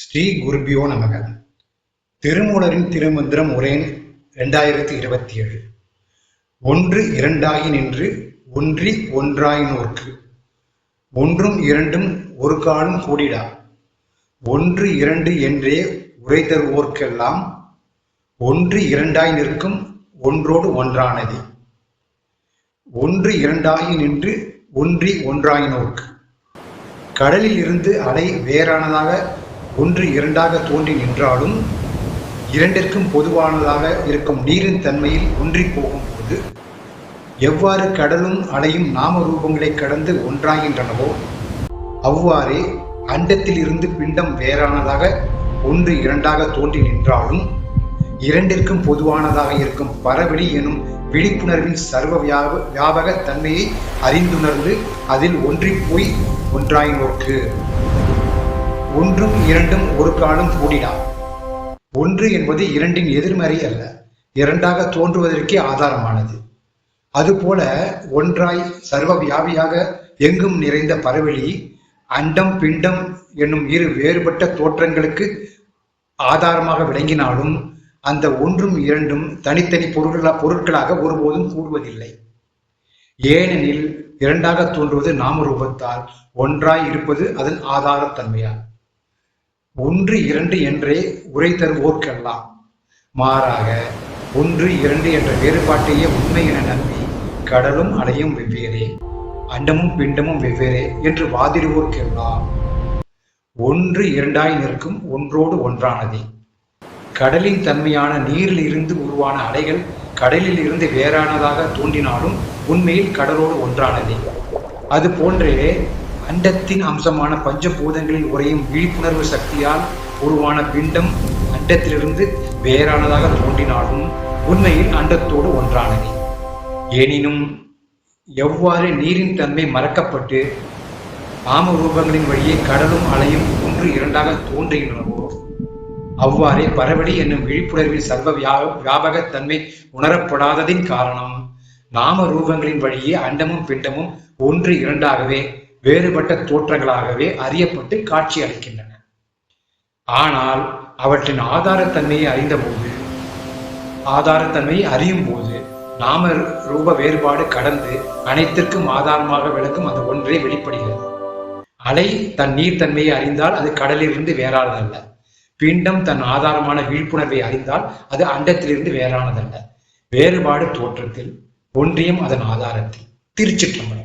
ஸ்ரீ குருபியோ நமக. திருமூலரின் திருமந்திரம் உரை 2027. ஒன்று இரண்டாகி நின்று ஒன்றி ஒன்றாய் நோர்க்கு. ஒன்றும் இரண்டும் ஒரு காலும் கூடிடா. ஒன்று இரண்டு என்றே உரை தருவோர்க்கெல்லாம் ஒன்று இரண்டாய் நிற்கும் ஒன்றோடு ஒன்றானது. ஒன்று இரண்டாகி நின்று ஒன்றி ஒன்றாய் நோர்க்கு. கடலில் இருந்து அலை வேறானதாக ஒன்று இரண்டாக தோன்றி நின்றாலும் இரண்டிற்கும் பொதுவானதாக இருக்கும் நீரின் தன்மையில் ஒன்றி போகும்போது எவ்வாறு கடலும் அலையும் நாம ரூபங்களை கடந்து ஒன்றாகின்றனவோ அவ்வாறே அண்டத்தில் இருந்து பிண்டம் வேறானதாக ஒன்று இரண்டாக தோன்றி நின்றாலும் இரண்டிற்கும் பொதுவானதாக இருக்கும் பரவெளி எனும் விழிப்புணர்வின் சர்வ வியாபக தன்மையை அறிந்துணர்ந்து அதில் ஒன்றி போய் ஒன்றாய் நோக்கு. ஒன்றும் இரண்டும் ஒரு காலம் கூடிடா. ஒன்று என்பது இரண்டின் எதிர்மறை அல்ல, இரண்டாக தோன்றுவதற்கே ஆதாரமானது. அதுபோல ஒன்றாய் சர்வ வியாபியாக எங்கும் நிறைந்த பரவெளி அண்டம் பிண்டம் என்னும் இரு வேறுபட்ட தோற்றங்களுக்கு ஆதாரமாக விளங்கினாலும் அந்த ஒன்றும் இரண்டும் தனித்தனி பொருட்களாக ஒருபோதும் கூடுவதில்லை. ஏனெனில் இரண்டாக தோன்றுவது நாமரூபத்தால், ஒன்றாய் இருப்பது அதன் ஆதாரத்தன்மையால். ஒன்று இரண்டு என்றே உரை தருவோர்க்கெல்லாம் மாறாக ஒன்று இரண்டு என்ற வேறுபாட்டையே உண்மை என நம்பி கடலும் அலையும் வெவ்வேறே, அண்டமும் பிண்டமும் வெவ்வேறே என்று வாதிடுவோர்க்கெல்லாம் ஒன்று இரண்டாய் நிற்கும் ஒன்றோடு ஒன்றானதே. கடலின் தன்மையான நீரில் இருந்து உருவான அலைகள் கடலில் இருந்து வேறானதாக தோன்றினாலும் உண்மையில் கடலோடு ஒன்றானதே. அது போன்றே அண்டத்தின் அம்சமான பஞ்சபூதங்களில் உறையும் விழிப்புணர்வு சக்தியால் உருவான பிண்டம் அண்டத்திலிருந்து வேறானதாக தோன்றினாலும் உண்மையில் அண்டத்தோடு ஒன்றானதே. எனினும் எவ்வாறு நீரின் தன்மை மறக்கப்பட்டு நாம ரூபங்களின் வழியே கடலும் அலையும் ஒன்று இரண்டாக தோன்றுகின்றனவோ அவ்வாறே பரவெளி என்னும் விழிப்புணர்வின் சர்வ வியாபக தன்மை உணரப்படாததின் காரணம் நாம ரூபங்களின் வழியே அண்டமும் பிண்டமும் ஒன்று இரண்டாகவே வேறுபட்ட தோற்றங்களாகவே அறியப்பட்டு காட்சி அளிக்கின்றன. ஆனால் அவற்றின் ஆதாரத்தன்மையை அறியும் போது நாம ரூப வேறுபாடு கடந்து அனைத்திற்கும் ஆதாரமாக விளக்கும் அந்த ஒன்றே வெளிப்படுகிறது. அலை தன் நீர்த்தன்மையை அறிந்தால் அது கடலிலிருந்து வேறானதல்ல. பிண்டம் தன் ஆதாரமான விழிப்புணர்வை அறிந்தால் அது அண்டத்திலிருந்து வேறானதல்ல. வேறுபாடு தோற்றத்தில், ஒன்றியம் அதன் ஆதாரத்தில். திருச்சிற்றம்பலம்.